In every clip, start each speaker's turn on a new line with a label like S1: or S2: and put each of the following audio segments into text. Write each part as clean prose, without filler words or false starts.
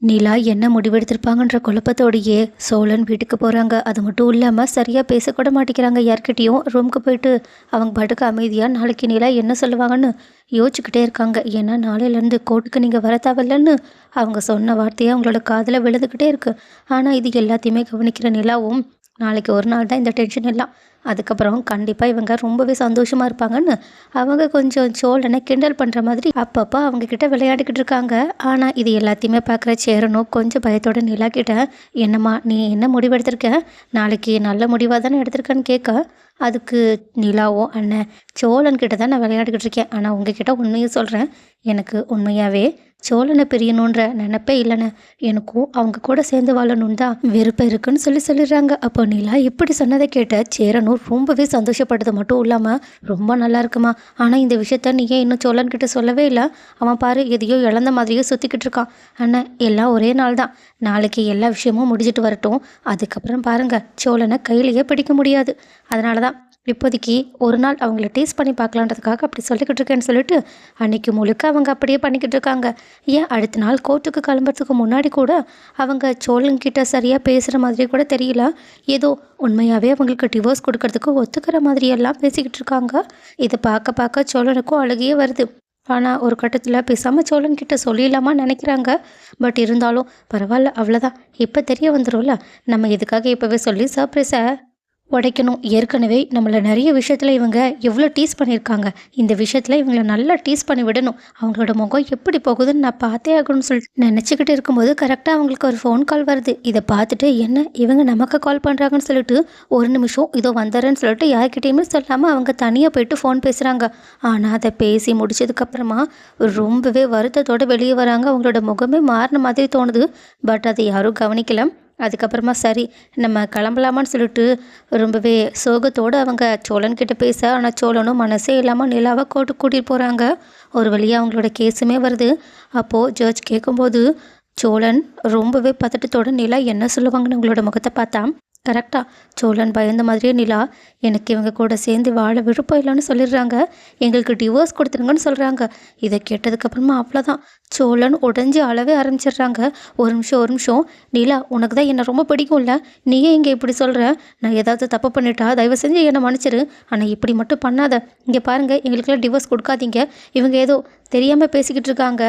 S1: நிலா என்ன முடிவெடுத்திருப்பாங்கன்ற குழப்பத்தோடையே சோழன் வீட்டுக்கு போகிறாங்க. அது மட்டும் இல்லாமல் சரியாக பேசக்கூட மாட்டேங்கிறாங்க யார்கிட்டேயும். ரூமுக்கு போயிட்டு அவங்க பாட்டுக்கு அமைதியாக நாளைக்கு நிலா என்ன சொல்லுவாங்கன்னு யோசிச்சுக்கிட்டே இருக்காங்க. ஏன்னா நாளையிலேருந்து கோர்ட்டுக்கு நீங்கள் வர தேவையில்லைன்னு அவங்க சொன்ன வார்த்தையை அவங்களோட காதில் விழுந்துக்கிட்டே இருக்குது. ஆனால் இது எல்லாத்தையுமே கவனிக்கிற நிலாவும் நாளைக்கு ஒரு நாள் தான் இந்த டென்ஷன் எல்லாம், அதுக்கப்புறம் கண்டிப்பாக இவங்க ரொம்பவே சந்தோஷமாக இருப்பாங்கன்னு அவங்க கொஞ்சம் சோழனை கிண்டல் பண்ணுற மாதிரி அப்பப்போ அவங்கக்கிட்ட விளையாடிக்கிட்டு இருக்காங்க. ஆனால் இது எல்லாத்தையுமே பார்க்குற சேரனும் கொஞ்சம் பயத்தோட நிலா கிட்ட, என்னம்மா நீ என்ன முடிவெடுத்திருக்க, நாளைக்கு நல்ல முடிவாக தானே எடுத்திருக்கேன்னு கேட்க, அதுக்கு நிலாவோ அண்ணன் சோழன்கிட்ட தான் நான் விளையாடிக்கிட்டு இருக்கேன், ஆனால் உங்ககிட்ட உண்மையை சொல்கிறேன், எனக்கு உண்மையாகவே சோழனை பிரியணுன்ற நினப்பே இல்லைண்ணே, எனக்கும் அவங்க கூட சேர்ந்து வாழணும் தான் விருப்பம் இருக்குன்னு சொல்லிடுறாங்க. அப்போ நிலா இப்படி சொன்னதை கேட்ட சேரனூர் ரொம்பவே சந்தோஷப்பட்டது மட்டும் இல்லாமல் ரொம்ப நல்லா இருக்குமா, ஆனால் இந்த விஷயத்த நீ ஏன் இன்னும் சோழன்கிட்ட சொல்லவே இல்லை, அவன் பாரு எதையோ இழந்த மாதிரியே சுற்றிக்கிட்டு இருக்கான். அண்ணன் எல்லாம் ஒரே நாள் தான், நாளைக்கு எல்லா விஷயமும் முடிஞ்சிட்டு வரட்டும், அதுக்கப்புறம் பாருங்கள் சோழனை கையிலேயே பிடிக்க முடியாது, அதனால தான் இப்போதைக்கு ஒரு நாள் அவங்கள டேஸ்ட் பண்ணி பார்க்கலான்றதுக்காக அப்படி சொல்லிக்கிட்டு இருக்கேன்னு சொல்லிட்டு அன்னைக்கு முழுக்க அவங்க அப்படியே பண்ணிக்கிட்டு இருக்காங்க. ஏன் அடுத்த நாள் கோர்ட்டுக்கு கிளம்புறதுக்கு முன்னாடி கூட அவங்க சோழன்கிட்ட சரியாக பேசுகிற மாதிரி கூட தெரியல, ஏதோ உண்மையாகவே அவங்களுக்கு டிவோர்ஸ் கொடுக்கறதுக்கு ஒத்துக்கிற மாதிரியெல்லாம் பேசிக்கிட்டு இருக்காங்க. இதை பார்க்க பார்க்க சோழனுக்கும் அழுகையே வருது. ஆனால் ஒரு கட்டத்தில் பேசாமல் சோழன்கிட்ட சொல்லிடலாமா நினைக்கிறாங்க. பட் இருந்தாலும் பரவாயில்ல, அவ்வளோதான், இப்போ தெரிய வந்துடும்ல, நம்ம இதுக்காக இப்போவே சொல்லி சர்ப்ரைஸை உடைக்கணும். ஏற்கனவே நம்மளை நிறைய விஷயத்தில் இவங்க எவ்வளோ டீஸ் பண்ணியிருக்காங்க, இந்த விஷயத்தில் இவங்களை நல்லா டீஸ் பண்ணி விடணும், அவங்களோட முகம் எப்படி போகுதுன்னு நான் பார்த்தே ஆகணும்னு சொல்லிட்டு நினச்சிக்கிட்டு இருக்கும்போது கரெக்டாக அவங்களுக்கு ஒரு ஃபோன் கால் வருது. இதை பார்த்துட்டு என்ன இவங்க நமக்கு கால் பண்ணுறாங்கன்னு சொல்லிட்டு ஒரு நிமிஷம் இதோ வந்துடுறேன்னு சொல்லிட்டு யார்கிட்டையுமே சொல்லாமல் அவங்க தனியாக போயிட்டு ஃபோன் பேசுகிறாங்க. ஆனால் அதை பேசி முடிச்சதுக்கப்புறமா ரொம்பவே வருத்தத்தோடு வெளியே வராங்க. அவங்களோட முகமே மாறின மாதிரி தோணுது. பட் அதை யாரும் கவனிக்கல. அதுக்கப்புறமா சரி நம்ம கிளம்பலாமான்னு சொல்லிட்டு ரொம்பவே சோகத்தோடு அவங்க சோழன்கிட்ட பேச, ஆனால் சோழனும் மனசே இல்லாமல் நிலாவை கூட்டிகிட்டு போகிறாங்க. ஒரு வழியாக அவங்களோட கேஸுமே வருது. அப்போது ஜட்ஜ் கேட்கும்போது சோழன் ரொம்பவே பதட்டத்தோடு நிலா என்ன சொல்லுவாங்கன்னு அவங்களோட முகத்தை பார்த்தா கரெக்டாக சோழன் பயந்த மாதிரியே நிலா எனக்கு இவங்க கூட சேர்ந்து வாழ விருப்பம் இல்லைன்னு சொல்லிடுறாங்க, எங்களுக்கு டிவோர்ஸ் கொடுத்துருங்கன்னு சொல்கிறாங்க. இதை கேட்டதுக்கப்புறமா அவ்வளோதான், சோழன் உடஞ்சி அழவே ஆரம்பிச்சிடுறாங்க. ஒரு நிமிஷம் நிலா, உனக்கு தான் என்னை ரொம்ப பிடிக்கும்ல, நீயே இங்கே இப்படி சொல்கிற, நான் ஏதாவது தப்பு பண்ணிட்டா தயவு செஞ்சு என்னை மன்னிச்சிரு, ஆனால் இப்படி மட்டும் பண்ணாத, இங்கே பாருங்கள் எங்களுக்கெல்லாம் டிவோர்ஸ் கொடுக்காதீங்க, இவங்க ஏதோ தெரியாமல் பேசிக்கிட்டு இருக்காங்க,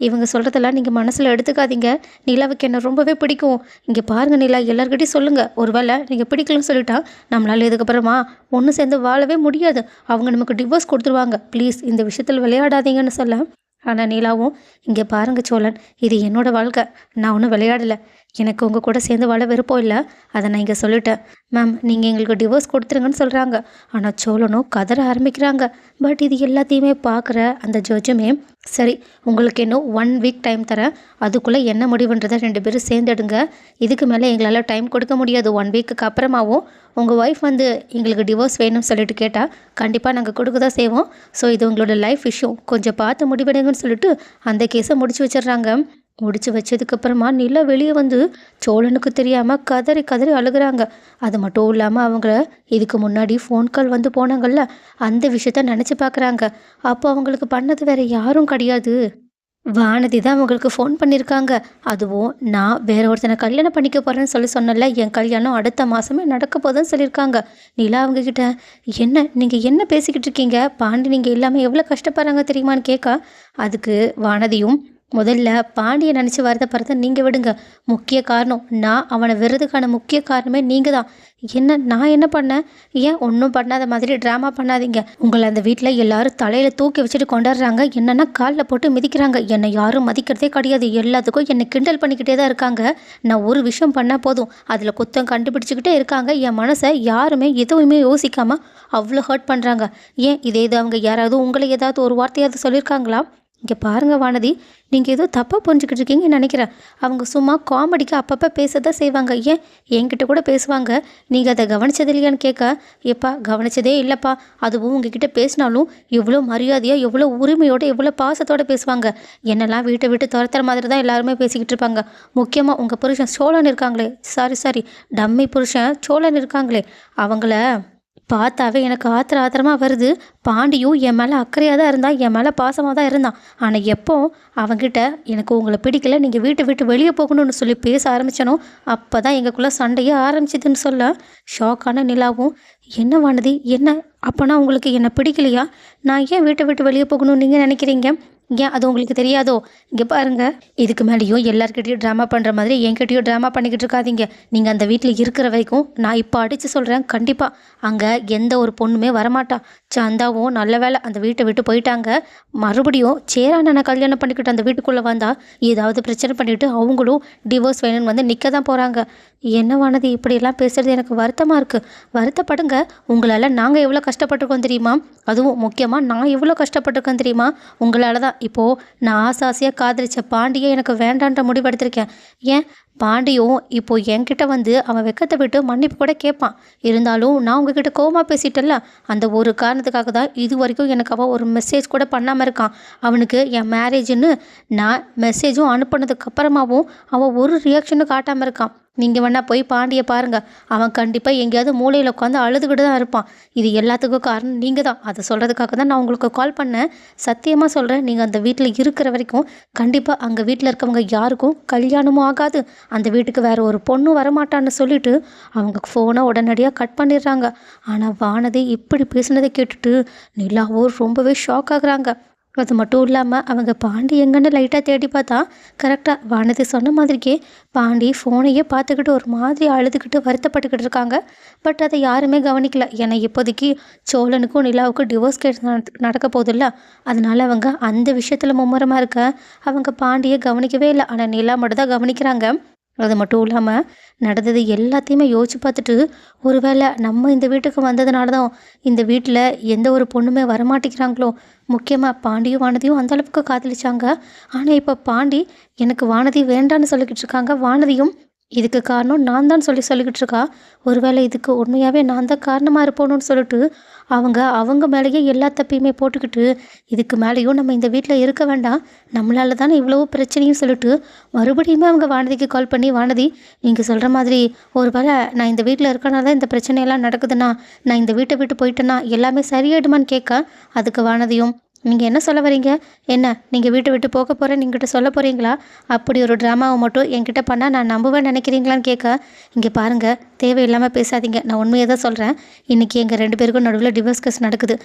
S1: இவங்க சொல்கிறதெல்லாம் நீங்கள் மனசில் எடுத்துக்காதீங்க, நிலாவுக்கு என்ன ரொம்பவே பிடிக்கும், இங்கே பாருங்கள் நிலா எல்லாருக்கிட்டையும் சொல்லுங்கள், ஒருவேளை நீங்கள் பிடிக்கலன்னு சொல்லிட்டா நம்மளால் இதுக்கப்புறமா ஒன்று சேர்ந்து வாழவே முடியாது, அவங்க நமக்கு டிவோர்ஸ் கொடுத்துருவாங்க, ப்ளீஸ் இந்த விஷயத்தில் விளையாடாதீங்கன்னு சொல்ல. ஆனால் நிலாவும் இங்கே பாருங்கள் சோழன், இது என்னோடய வாழ்க்கை, நான் ஒன்றும் விளையாடலை, எனக்கு உங்கள் கூட சேர்ந்து வாழ விருப்பம் இல்லை, அதை நான் இங்கே சொல்லிட்டேன் மேம், நீங்கள் எங்களுக்கு டிவோர்ஸ் கொடுத்துருங்கன்னு சொல்கிறாங்க. ஆனால் சோழனும் கதற ஆரம்பிக்கிறாங்க. பட் இது எல்லாத்தையுமே பார்க்குற அந்த ஜட்ஜுமே சரி உங்களுக்கு இன்னும் 1 வீக் டைம் தரேன், அதுக்குள்ளே என்ன முடிவுன்றதை 2 பேரும் சேர்ந்துடுங்க, இதுக்கு மேலே எங்களால் டைம் கொடுக்க முடியாது, 1 வீக்குக்கு அப்புறமாவும் உங்கள் ஒய்ஃப் எங்களுக்கு டிவோர்ஸ் வேணும்னு சொல்லிட்டு கேட்டால் கண்டிப்பாக நாங்கள் கொடுக்க தான் செய்வோம், ஸோ இது உங்களோட லைஃப் இஷ்யூ, கொஞ்சம் பார்த்து முடிவெடுங்கன்னு சொல்லிட்டு அந்த கேஸை முடிச்சு வச்சிடுறாங்க. முடிச்சு வச்சதுக்கப்புறமா நிலா வெளியே வந்து சோழனுக்கு தெரியாமல் கதறி கதறி அழுகிறாங்க. அது மட்டும் இல்லாமல் அவங்க இதுக்கு முன்னாடி ஃபோன் கால் வந்து போனாங்கல்ல, அந்த விஷயத்த நினச்சி பார்க்குறாங்க. அப்போ அவங்களுக்கு பண்ணது வேறு யாரும் கிடையாது, வானதி தான் அவங்களுக்கு ஃபோன் பண்ணியிருக்காங்க. அதுவும் நான் வேற ஒருத்தனை கல்யாணம் பண்ணிக்க போகிறேன்னு சொன்னல, என் கல்யாணம் அடுத்த மாதமே நடக்க போதுன்னு சொல்லியிருக்காங்க. நிலா அவங்கக்கிட்ட என்ன நீங்கள் என்ன பேசிக்கிட்டு இருக்கீங்க, பாண்டி நீங்கள் இல்லாமல் எவ்வளோ கஷ்டப்படுறாங்க தெரியுமான்னு கேட்க, அதுக்கு வானதியும் முதல்ல பாண்டியை நினச்சி வருத்தப்படுறத நீங்கள் விடுங்க, முக்கிய காரணம் நான் அவனை விடுறதுக்கான முக்கிய காரணமே நீங்கள் தான், என்ன நான் என்ன பண்ணேன், ஏன் ஒன்றும் பண்ணாத மாதிரி ட்ராமா பண்ணாதீங்க, உங்களை அந்த வீட்டில் எல்லாரும் தலையில் தூக்கி வச்சுட்டு கொண்டாடுறாங்க, என்னென்னா காலில் போட்டு மிதிக்கிறாங்க, என்னை யாரும் மதிக்கிறதே கிடையாது, எல்லாத்துக்கும் என்னை கிண்டல் பண்ணிக்கிட்டே தான் இருக்காங்க, நான் ஒரு விஷயம் பண்ணால் போதும் அதில் குத்தம் கண்டுபிடிச்சிக்கிட்டே இருக்காங்க, என் மனசை யாருமே எதுவுமே யோசிக்காமல் அவ்வளோ ஹர்ட் பண்ணுறாங்க, ஏன் இதே இது அவங்க யாராவது உங்களை ஏதாவது ஒரு வார்த்தையாவது சொல்லியிருக்காங்களா, இங்கே பாருங்கள் வானதி, நீங்கள் ஏதோ தப்பாக புரிஞ்சுக்கிட்டு இருக்கீங்கன்னு நினைக்கிறேன், அவங்க சும்மா காமெடிக்கு அப்பப்போ பேசதான் செய்வாங்க, ஏன் என்கிட்ட கூட பேசுவாங்க, நீங்கள் அதை கவனிச்சது இல்லையான்னு கேட்க, ஏப்பா கவனிச்சதே இல்லைப்பா, அதுவும் உங்ககிட்ட பேசினாலும் எவ்வளோ மரியாதையாக எவ்வளோ உரிமையோடு எவ்வளோ பாசத்தோடு பேசுவாங்க, என்னெல்லாம் வீட்டை விட்டு துரத்துற மாதிரி தான் எல்லாருமே பேசிக்கிட்டு இருப்பாங்க, முக்கியமாக உங்கள் புருஷன் சோழன் இருக்காங்களே, சாரி டம்மி புருஷன் சோழன் இருக்காங்களே, அவங்கள பார்த்தாவே எனக்கு ஆத்திரமாக வருது. பாண்டியும் என் மேலே அக்கறையாக தான் இருந்தான், என் மேலே பாசமாக தான் இருந்தான். ஆனால் எப்போ அவன்கிட்ட எனக்கு உங்களை பிடிக்கல, நீங்கள் வீட்டை விட்டு வெளியே போகணும்னு சொல்லி பேச ஆரம்பித்தனோ அப்போ தான் எங்களுக்குள்ளே சண்டையே ஆரம்பிச்சிதுன்னு சொல்ல ஷாக்கான நிலாவும், என்ன வானதி, என்ன அப்போனா உங்களுக்கு என்ன பிடிக்கலையா? நான் ஏன் வீட்டை விட்டு வெளியே போகணும்னு நீங்கள் நினைக்கிறீங்க? ஏன் அது உங்களுக்கு தெரியாதோ? இங்கே பாருங்க, இதுக்கு மேலேயும் எல்லாருக்கிட்டையும் ட்ராமா பண்ணுற மாதிரி என்கிட்டயும் ட்ராமா பண்ணிக்கிட்டு இருக்காதீங்க. நீங்கள் அந்த வீட்டில் இருக்கிற வரைக்கும் நான் இப்போ அடித்து சொல்கிறேன், கண்டிப்பாக அங்கே எந்த ஒரு பொண்ணுமே வரமாட்டா. சந்தாவும் நல்ல வேலை அந்த வீட்டை விட்டு போயிட்டாங்க. மறுபடியும் சேரான கல்யாணம் பண்ணிக்கிட்டு அந்த வீட்டுக்குள்ளே வந்தால் ஏதாவது பிரச்சனை பண்ணிவிட்டு அவங்களும் டிவோர்ஸ் வேணும்னு வந்து நிற்க தான் போகிறாங்க. என்னவானது இப்படியெல்லாம் பேசுகிறது எனக்கு வருத்தமாக இருக்குது. வருத்தப்படுங்க, உங்களால் நாங்கள் எவ்வளோ கஷ்டப்பட்டிருக்கோம் தெரியுமா? அதுவும் முக்கியமாக நான் எவ்வளோ கஷ்டப்பட்டிருக்கேன் தெரியுமா? உங்களால் தான் இப்போது நான் ஆசாசியாக காதலிச்ச பாண்டியை எனக்கு வேண்டான்ற முடிவெடுத்திருக்கேன். ஏன் பாண்டியும் இப்போது என்கிட்ட வந்து அவன் வெக்கத்தை விட்டு மன்னிப்பு கூட கேட்பான். இருந்தாலும் நான் உங்ககிட்ட கோவமாக பேசிட்டேன்ல, அந்த ஒரு காரணத்துக்காக தான் இது வரைக்கும் எனக்கு அவன் ஒரு மெசேஜ் கூட பண்ணாமல் இருக்கான். அவனுக்கு என் மேரேஜுன்னு நான் மெசேஜும் அனுப்புனதுக்கு அப்புறமாவும் அவன் ஒரு ரியாக்ஷனும் காட்டாமல் இருக்கான். நீங்கள் வேணா போய் பாண்டியை பாருங்கள், அவன் கண்டிப்பாக எங்கேயாவது மூலையில் உட்காந்து அழுதுகிட்டு தான் இருப்பான். இது எல்லாத்துக்கும் காரணம் நீங்கள் தான். அதை சொல்கிறதுக்காக தான் நான் உங்களுக்கு கால் பண்ணேன். சத்தியமாக சொல்கிறேன், நீங்கள் அந்த வீட்டில் இருக்கிற வரைக்கும் கண்டிப்பாக அங்கே வீட்டில் இருக்கவங்க யாருக்கும் கல்யாணமும் ஆகாது, அந்த வீட்டுக்கு வேறு ஒரு பொண்ணும் வரமாட்டான்னு சொல்லிட்டு அவங்க ஃபோனை உடனடியாக கட் பண்ணிடுறாங்க. ஆனால் வானதி இப்படி பேசுனதை கேட்டுட்டு நிலாவோ ரொம்பவே ஷாக் ஆகுறாங்க. அது மட்டும் இல்லாமல் அவங்க பாண்டி எங்கன்னு லைட்டாக தேடி பார்த்தா கரெக்டாக வானதி சொன்ன மாதிரிக்கே பாண்டி ஃபோனையே பார்த்துக்கிட்டு ஒரு மாதிரி அழுதுகிட்டு வருத்தப்பட்டுக்கிட்டு இருக்காங்க. பட் அதை யாருமே கவனிக்கல. ஏன்னா இப்போதைக்கு சோழனுக்கும் நிலாவுக்கும் டிவோர்ஸ் கேஸ் நடக்க போதில்ல, அதனால அவங்க அந்த விஷயத்தில் மும்முரமாக இருக்க அவங்க பாண்டியை கவனிக்கவே இல்லை. ஆனால் நிலா மட்டும் தான் கவனிக்கிறாங்க. அது மட்டும் இல்லாமல் நடந்தது எல்லாத்தையுமே யோசிச்சு பார்த்துட்டு, ஒருவேளை நம்ம இந்த வீட்டுக்கு வந்ததுனால தான் இந்த வீட்டில் எந்த ஒரு பொண்ணுமே வரமாட்டேங்கிறாங்களோ. முக்கியமாக பாண்டியும் வானதியும் அந்த அளவுக்கு காதலிச்சாங்க. ஆனால் இப்போ பாண்டி எனக்கு வானதி வேண்டான்னு சொல்லிக்கிட்டு இருக்காங்க. வானதியும் இதுக்கு காரணம் நான் தான் சொல்லிக்கிட்டு இருக்கா. ஒருவேளை இதுக்கு உண்மையாகவே நான் தான் காரணமாக இருப்போன்னு சொல்லிட்டு அவங்க மேலேயே எல்லா தப்பையுமே போட்டுக்கிட்டு இதுக்கு மேலேயும் நம்ம இந்த வீட்டில் இருக்க வேண்டாம், நம்மளால தானே இவ்வளோ பிரச்சனையும் சொல்லிட்டு மறுபடியுமே அவங்க வானதிக்கு கால் பண்ணி, வானதி நீங்கள் சொல்கிற மாதிரி ஒருவேளை நான் இந்த வீட்டில் இருக்கனால தான் இந்த பிரச்சனையெல்லாம் நடக்குதுன்னா, நான் இந்த வீட்டை விட்டு போயிட்டேன்னா எல்லாமே சரியாயிடுமான்னு கேட்க, அதுக்கு வானதியும் நீங்கள் என்ன சொல்ல வரீங்க? என்ன நீங்கள் வீட்டை விட்டு போக போகிறேன் என்கிட்ட சொல்ல போகிறீங்களா? அப்படி ஒரு ட்ராமாவை மட்டும் என்கிட்ட பண்ணால் நான் நம்புவேன்னு நினைக்கிறீங்களான்னு கேட்க, இங்கே பாருங்கள், தேவையில்லாமல் பேசாதீங்க, நான் உண்மையை தான் சொல்கிறேன். இன்றைக்கி எங்கள் 2 பேருக்கும் நடுவில் டிவோர்ஸ் கேஸ் நடக்குது.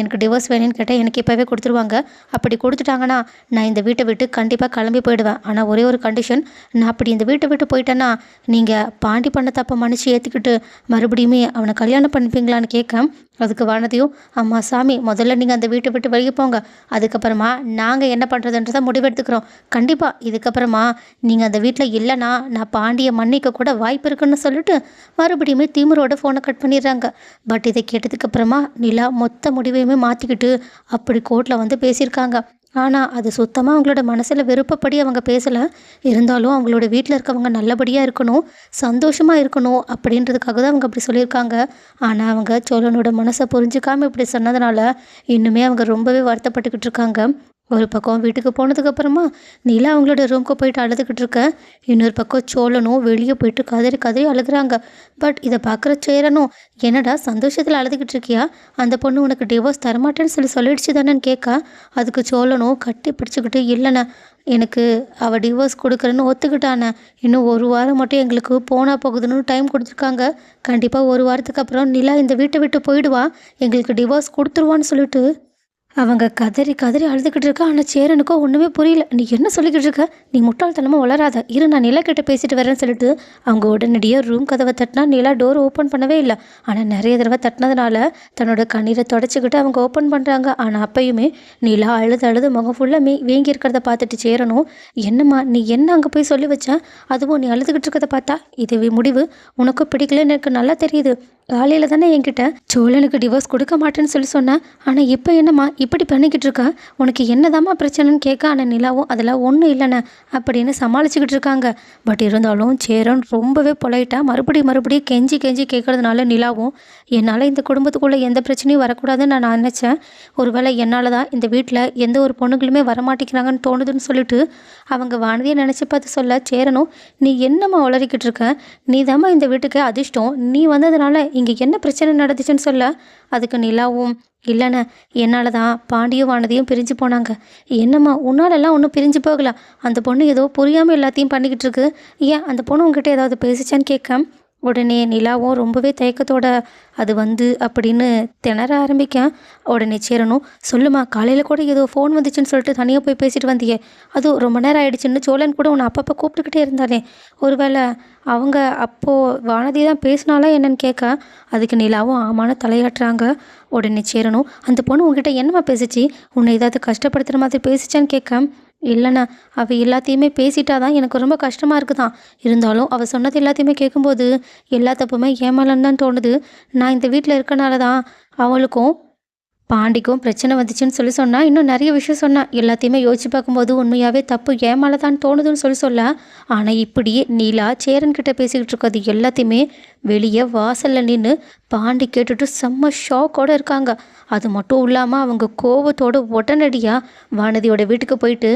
S1: எனக்கு டிவோர்ஸ் வேணும்னு கேட்டால் எனக்கு இப்போவே கொடுத்துருவாங்க. அப்படி கொடுத்துட்டாங்கன்னா நான் இந்த வீட்டை விட்டு கண்டிப்பாக கிளம்பி போயிடுவேன். ஆனால் ஒரே ஒரு கண்டிஷன், நான் அப்படி இந்த வீட்டை விட்டு போயிட்டேன்னா நீங்கள் பாண்டி பண்ண தப்பை மன்னிச்சு ஏற்றுக்கிட்டு மறுபடியுமே அவனை கல்யாணம் பண்ணிப்பீங்களான்னு கேட்க, அதுக்கு வானதியும், அம்மா சாமி, முதல்ல நீங்கள் அந்த வீட்டை விட்டு வெளியே போங்க, அதுக்கப்புறமா நாங்கள் என்ன பண்ணுறதுன்றதை முடிவெடுத்துக்கிறோம். கண்டிப்பாக இதுக்கப்புறமா நீங்கள் அந்த வீட்டில் இல்லைன்னா நான் பாண்டியை மன்னிக்க கூட வாய்ப்பு இருக்குன்னு சொல்லிட்டு மறுபடியுமே திமிரோட ஃபோனை கட் பண்ணிடுறாங்க. பட் இதை கேட்டதுக்கப்புறமா நிலா மொத்த முடிவையுமே மாற்றிக்கிட்டு அப்படி கோர்ட்டில் வந்து பேசியிருக்காங்க. ஆனால் அது சுத்தமாக அவங்களோட மனசில் விருப்பப்படி அவங்க பேசலை. இருந்தாலும் அவங்களோட வீட்டில் இருக்கவங்க நல்லபடியாக இருக்கணும், சந்தோஷமாக இருக்கணும் அப்படின்றதுக்காக தான் அவங்க அப்படி சொல்லியிருக்காங்க. ஆனால் அவங்க சோழனோட மனசை புரிஞ்சுக்காமல் இப்படி சொன்னதுனால இன்னுமே அவங்க ரொம்பவே வருத்தப்பட்டுக்கிட்டு இருக்காங்க. ஒரு பக்கம் வீட்டுக்கு போனதுக்கப்புறமா நிலா அவங்களோட ரூமுக்கு போயிட்டு அழுதுகிட்டு இருக்க, இன்னொரு பக்கம் சோழனும் வெளியே போயிட்டு கதறி கதறி அழுகுறாங்க. பட் இதை பார்க்குற சேரனும், என்னடா சந்தோஷத்தில் அழுதுகிட்டு இருக்கியா? அந்த பொண்ணு உனக்கு டிவோர்ஸ் தரமாட்டேன்னு சொல்லிடுச்சு தானேன்னு கேட்க, அதுக்கு சோழனும் கட்டி பிடிச்சிக்கிட்டு, இல்லைண்ணே, எனக்கு அவள் டிவோர்ஸ் கொடுக்குறேன்னு ஒத்துக்கிட்டானே, இன்னும் 1 வாரம் மட்டும் எங்களுக்கு போனால் போகுதுன்னு டைம் கொடுத்துருக்காங்க. கண்டிப்பாக 1 வாரத்துக்கு அப்புறம் நிலா இந்த வீட்டை விட்டு போயிடுவா, எங்களுக்கு டிவோர்ஸ் கொடுத்துருவான்னு சொல்லிட்டு அவங்க கதறி கதறி அழுதுகிட்டு இருக்கா. ஆனால் சேரனுக்கோ ஒன்றுமே புரியல. நீ என்ன சொல்லிக்கிட்டு இருக்க? நீ முட்டாள்தனமாக வளராத, இரு நான் நிலா கிட்ட பேசிட்டு வரேன்னு சொல்லிட்டு அவங்க உடனடியாக ரூம் கதவை தட்டினா நிலா டோர் ஓப்பன் பண்ணவே இல்லை. ஆனால் நிறைய தடவை தட்டினதுனால தன்னோட கண்ணீரை தொடச்சிக்கிட்டு அவங்க ஓப்பன் பண்ணுறாங்க. ஆனால் அப்பயுமே நிலா அழுது அழுது முகம் ஃபுல்லாக வீங்கி இருக்கிறத பார்த்துட்டு சேரனும், என்னம்மா நீ என்ன அங்கே போய் சொல்லி வச்சேன்? அதுவும் நீ அழுதுகிட்டு இருக்கிறத பார்த்தா இது முடிவு உனக்கு பிடிக்கலன்னு எனக்கு நல்லா தெரியுது. காலையில் தானே என்கிட்ட சோழனுக்கு டிவோர்ஸ் கொடுக்க மாட்டேன்னு சொல்லி சொன்னேன். ஆனால் இப்போ என்னம்மா இப்படி பண்ணிக்கிட்டு இருக்க? உனக்கு என்னதாம்மா பிரச்சனைன்னு கேட்க, ஆனால் நிலாவும் அதெல்லாம் ஒன்றும் இல்லைண்ணே அப்படின்னு சமாளிச்சுக்கிட்டு இருக்காங்க. பட் இருந்தாலும் சேரன் ரொம்பவே பொலைட்டாக மறுபடியும் கெஞ்சி கெஞ்சி கேட்கறதுனால நிலாவும், என்னால் இந்த குடும்பத்துக்குள்ளே எந்த பிரச்சனையும் வரக்கூடாதுன்னு நான் நினச்சேன். ஒருவேளை என்னால் தான் இந்த வீட்டில் எந்த ஒரு பொண்ணுங்களுமே வரமாட்டேங்கிறாங்கன்னு தோணுதுன்னு சொல்லிட்டு அவங்க வானதியை நினச்சி பார்த்து சொல்ல, சேரனும் நீ என்னம்மா உளறிக்கிட்டு இருக்க? நீ தாம்மா இந்த வீட்டுக்கு அதிர்ஷ்டம். நீ வந்ததுனால இங்கே என்ன பிரச்சனை நடந்துச்சுன்னு சொல்ல, அதுக்கு நிலாவும், இல்லைண்ணே என்னால் தான் பாண்டியும் வானதியும் பிரிஞ்சு போனாங்க. என்னம்மா உன்னாலெல்லாம் ஒன்றும் பிரிஞ்சு போகலாம். அந்த பொண்ணு ஏதோ புரியாமல் எல்லாத்தையும் பண்ணிக்கிட்டு இருக்கு. ஏன் அந்த பொண்ணு உங்ககிட்ட ஏதாவது பேசிச்சான்னு கேட்க, உடனே நிலாவும் ரொம்பவே தயக்கத்தோட அது அப்படின்னு திணற ஆரம்பிக்க, உடனே சேரனும், சொல்லுமா காலையில் கூட ஏதோ ஃபோன் வந்துச்சுன்னு சொல்லிட்டு தனியாக போய் பேசிட்டு வந்தியே, அதுவும் ரொம்ப நேரம் ஆயிடுச்சுன்னு சோழன் கூட உன்னை அப்பப்போ கூப்பிட்டுக்கிட்டே இருந்தானே, ஒருவேளை அவங்க அப்போது வானதி தான் பேசினாலா என்னன்னு கேட்க, அதுக்கு நிலாவும் ஆமான்னு தலையாட்டுறாங்க. உடனே சேரனும், அந்த பொண்ணு உங்ககிட்ட என்னம்மா பேசிச்சு, உன்னை ஏதாவது கஷ்டப்படுத்துகிற மாதிரி பேசிச்சான்னு கேட்க, இல்லைண்ணா அவள் எல்லாத்தையுமே பேசிட்டா தான் எனக்கு ரொம்ப கஷ்டமாக இருக்குதான். இருந்தாலும் அவள் சொன்னது எல்லாத்தையுமே கேட்கும்போது எல்லா தப்புமே ஏமாலன்னு தான் தோணுது. நான் இந்த வீட்டில் இருக்கனால தான் அவளுக்கும் பாண்டிக்கும் பிரச்சனை வந்துச்சுன்னு சொன்னா, இன்னும் நிறைய விஷயம் சொன்னா. எல்லாத்தையுமே யோசிச்சு பார்க்கும்போது உண்மையாகவே தப்பு ஏமால தான் தோணுதுன்னு சொல்ல, ஆனால் இப்படியே நீலா சேரன்கிட்ட பேசிக்கிட்டு இருக்கிறது எல்லாத்தையுமே வெளியே வாசலில் நின்று பாண்டி கேட்டுட்டு செம்ம ஷாக்கோடு இருக்காங்க. அது மட்டும் இல்லாமல் அவங்க கோபத்தோடு உடனடியாக வானதியோட வீட்டுக்கு போயிட்டு,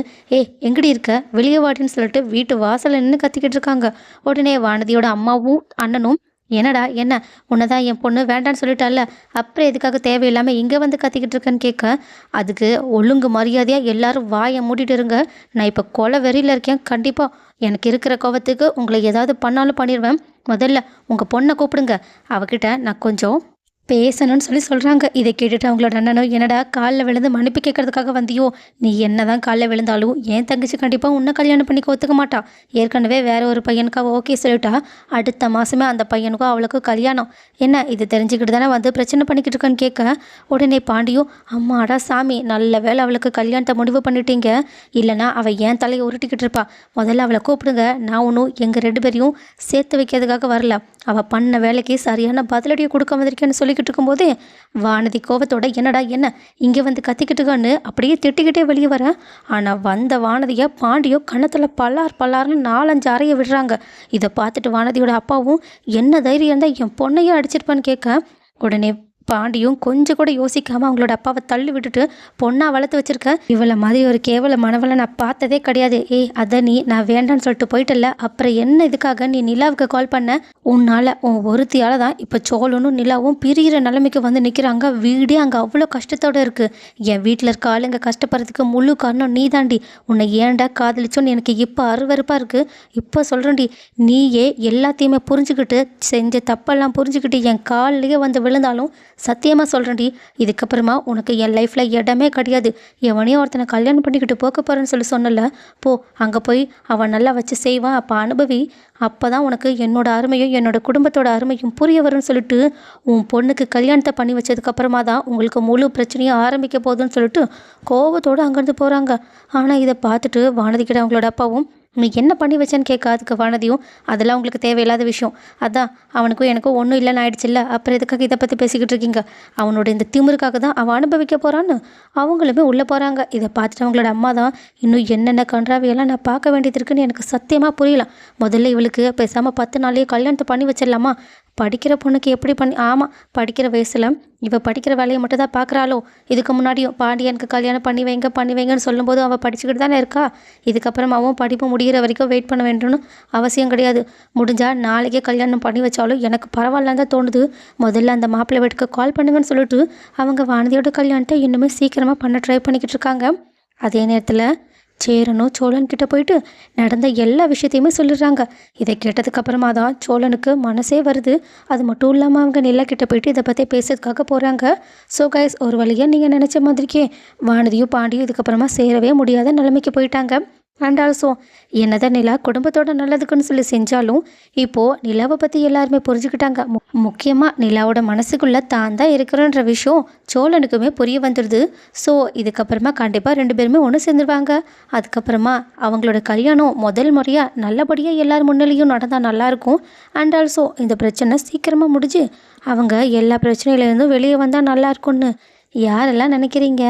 S1: எங்கடி இருக்க, வெளியே வாடின்னு சொல்லிட்டு வீட்டு வாசலில் நின்று கத்திக்கிட்டு இருக்காங்க. உடனே வானதியோட அம்மாவும் அண்ணனும், என்னடா என்ன, உன்னதான் என் பொண்ணு வேண்டான்னு சொல்லிட்டால, அப்புறம் எதுக்காக தேவையில்லாமல் இங்கே வந்து கத்திக்கிட்டு இருக்கேன்னு கேட்க, அதுக்கு ஒழுங்கு மரியாதையாக எல்லாரும் வாயை மூடிட்டு இருங்க. நான் இப்போ கொலை வெறியில் இருக்கேன். கண்டிப்பாக எனக்கு இருக்கிற கோவத்துக்கு உங்களை ஏதாவது பண்ணாலும் பண்ணிடுவேன். முதல்ல உங்கள் பொண்ணை கூப்பிடுங்க, அவகிட்ட நான் கொஞ்சம் பேசணும்னு சொல்கிறாங்க. இதை கேட்டுட்டு அவங்களோட அண்ணனும், என்னடா காலில் விழுந்து மன்னிப்பு கேட்கறதுக்காக வந்தியோ, நீ என்ன தான் காலில் விழுந்தாலும் என் தங்கச்சி கண்டிப்பாக உன்னை கல்யாணம் பண்ணிக்க ஒத்துக்க மாட்டா. ஏற்கனவே வேற ஒரு பையனுக்காக ஓகே சொல்லிட்டா, அடுத்த மாதமே அந்த பையனுக்கும் அவளுக்கும் கல்யாணம். என்ன இது தெரிஞ்சுக்கிட்டு தானே வந்து பிரச்சனை பண்ணிக்கிட்டு இருக்கான்னு கேட்க, உடனே பாண்டியும், அம்மாடா சாமி, நல்ல வேலை அவளுக்கு கல்யாணத்தை முடிவு பண்ணிட்டீங்க, இல்லைனா அவள் ஏன் தலையை உருட்டிக்கிட்டு இருப்பா. முதல்ல அவளை கூப்பிடுங்க. நான் ஒன்றும் எங்கள் 2 பேரையும் சேர்த்து வைக்கிறதுக்காக வரல, அவள் பண்ண வேலைக்கு சரியான பதிலடியை கொடுக்க வந்திருக்கேன்னு சொல்லிக்கிட்டு இருக்கும்போதே வானதி கோவத்தோட, என்னடா என்ன இங்கே வந்து கத்திக்கிட்டுக்கான்னு அப்படியே திட்டிக்கிட்டே வெளியே வர. ஆனால் வந்த வானதியை பாண்டியோ கன்னத்தில் பல்லார்னு 4-5 அறைய விடுறாங்க. இதை பார்த்துட்டு வானதியோட அப்பாவும், என்ன தைரியம் இருந்தால் என் பொண்ணையே அடிச்சிருப்பான்னு கேட்க, உடனே பாண்டியும் கொஞ்சம் கூட யோசிக்காமல் அவங்களோட அப்பாவை தள்ளி விட்டுட்டு, பொண்ணா வளர்த்து வச்சிருக்க, இவளை மாதிரி ஒரு கேவல மனவளை நான் பார்த்ததே கிடையாது. அதை நான் வேண்டான்னு சொல்லிட்டு போயிட்டல, அப்புறம் என்ன இதுக்காக நீ நிலாவுக்கு கால் பண்ண? உன்னால் உன் ஒருத்தியால் தான் இப்போ சோழனும் நிலாவும் பிரிகிற நிலைமைக்கு வந்து நிற்கிறாங்க. வீடே அங்கே அவ்வளோ கஷ்டத்தோடு இருக்குது. என் வீட்டில் இருக்க ஆளுங்க கஷ்டப்படுறதுக்கு முழு காரணம் நீ தாண்டி. உன்னை ஏன்டா காதலிச்சோன்னு எனக்கு இப்போ அருவருப்பாக இருக்குது. இப்போ சொல்கிறேன்டி, நீயே எல்லாத்தையுமே புரிஞ்சுக்கிட்டு செஞ்ச தப்பெல்லாம் புரிஞ்சுக்கிட்டு என் காலிலேயே வந்து விழுந்தாலும் சத்தியமாக சொல்கிறேன்டி, இதுக்கப்புறமா உனக்கு என் லைஃப்பில் இடமே கிடையாது. எவனையும் ஒருத்தனை கல்யாணம் பண்ணிக்கிட்டு போக்க போகிறேன்னு சொன்னல, போ அங்கே போய் அவன் நல்லா வச்சு செய்வான், அப்போ அனுபவி. அப்போ தான் உனக்கு என்னோட அருமையும் என்னோட குடும்பத்தோட அருமையும் புரிய வரும்னு சொல்லிட்டு, உன் பொண்ணுக்கு கல்யாணத்தை பண்ணி வச்சதுக்கப்புறமா தான் உங்களுக்கு முழு பிரச்சனையும் ஆரம்பிக்க போகுதுன்னு சொல்லிட்டு கோபத்தோடு அங்கேருந்து போகிறாங்க. ஆனால் இதை பார்த்துட்டு வானதிக்கிட்ட அவங்களோட அப்பாவும், நீ என்ன பண்ணி வச்சேன்னு கேட்க, அதுக்கு வானதியும், அதெல்லாம் உங்களுக்கு தேவையில்லாத விஷயம், அதான் அவனுக்கும் எனக்கும் ஒன்றும் இல்லைன்னு ஆயிடுச்சுல்ல, அப்புறம் எதுக்காக இதை பற்றி பேசிக்கிட்டு இருக்கீங்க, அவனோட இந்த திமிருக்காக தான் அவன் அனுபவிக்க போகிறான்னு அவங்களுமே உள்ளே போகிறாங்க. இதை பார்த்துட்டு அவங்களோட அம்மா தான், இன்னும் என்னென்ன கன்றாவியெல்லாம் நான் பார்க்க வேண்டியது இருக்குன்னு எனக்கு சத்தியமாக புரியல. முதல்ல இவளுக்கு பேசாமல் 10 நாள்லேயே கல்யாணத்தை பண்ணி வச்சிடலாமா? படிக்கிற பொண்ணுக்கு எப்படி பண்ணி, ஆமாம் படிக்கிற வயசில் இவள் படிக்கிற வேலையை மட்டும் தான் பார்க்குறாளோ? இதுக்கு முன்னாடியும் பாண்டியனுக்கு கல்யாணம் பண்ணி வைங்கன்னு சொல்லும்போது அவள் படிச்சுக்கிட்டு தானே இருக்கா. இதுக்கப்புறமாவும் படிப்பு முடிகிற வரைக்கும் வெயிட் பண்ண வேண்டும்னு அவசியம் கிடையாது. முடிஞ்சால் நாளைக்கே கல்யாணம் பண்ணி வச்சாலும் எனக்கு பரவாயில்லன்னு தான் தோணுது. முதல்ல அந்த மாப்பிள்ளை வீட்டுக்கு கால் பண்ணுங்கன்னு சொல்லிட்டு அவங்க வானதியோட கல்யாணத்தை இன்னுமே சீக்கிரமாக பண்ண ட்ரை பண்ணிக்கிட்டு இருக்காங்க. அதே நேரத்தில் சேரனும் சோழன் கிட்ட போயிட்டு நடந்த எல்லா விஷயத்தையுமே சொல்லிடுறாங்க. இதை கேட்டதுக்கப்புறமா தான் சோழனுக்கு மனசே வருது. அது மட்டும் இல்லாமல் அவங்க நிலா கிட்ட போயிட்டு இதை பற்றி பேசுறதுக்காக போகிறாங்க. ஸோ கைஸ், ஒரு வழியாக நீங்கள் நினச்ச மாதிரிக்கே வானதியும் பாண்டியும் இதுக்கப்புறமா சேரவே முடியாத நிலைமைக்கு போயிட்டாங்க. அண்ட் ஆல்சோ என்னதான் நிலா குடும்பத்தோட நல்லதுக்குன்னு சொல்லி செஞ்சாலும் இப்போது நிலாவை பற்றி எல்லாருமே புரிஞ்சுக்கிட்டாங்க. முக்கியமாக நிலாவோட மனசுக்குள்ளே தான் தான் இருக்கிறன்ற விஷயம் சோழனுக்குமே புரிய வந்துடுது. ஸோ இதுக்கப்புறமா கண்டிப்பாக 2 பேருமே ஒன்று சேர்ந்துருவாங்க. அதுக்கப்புறமா அவங்களோட கல்யாணம் முதல் முறையாக நல்லபடியாக எல்லார் முன்னிலையும் நடந்தால் நல்லாயிருக்கும். அண்ட் ஆல்சோ இந்த பிரச்சனை சீக்கிரமாக முடிஞ்சு அவங்க எல்லா பிரச்சனையிலேருந்தும் வெளியே வந்தால் நல்லாயிருக்கும்னு யாரெல்லாம் நினைக்கிறீங்க?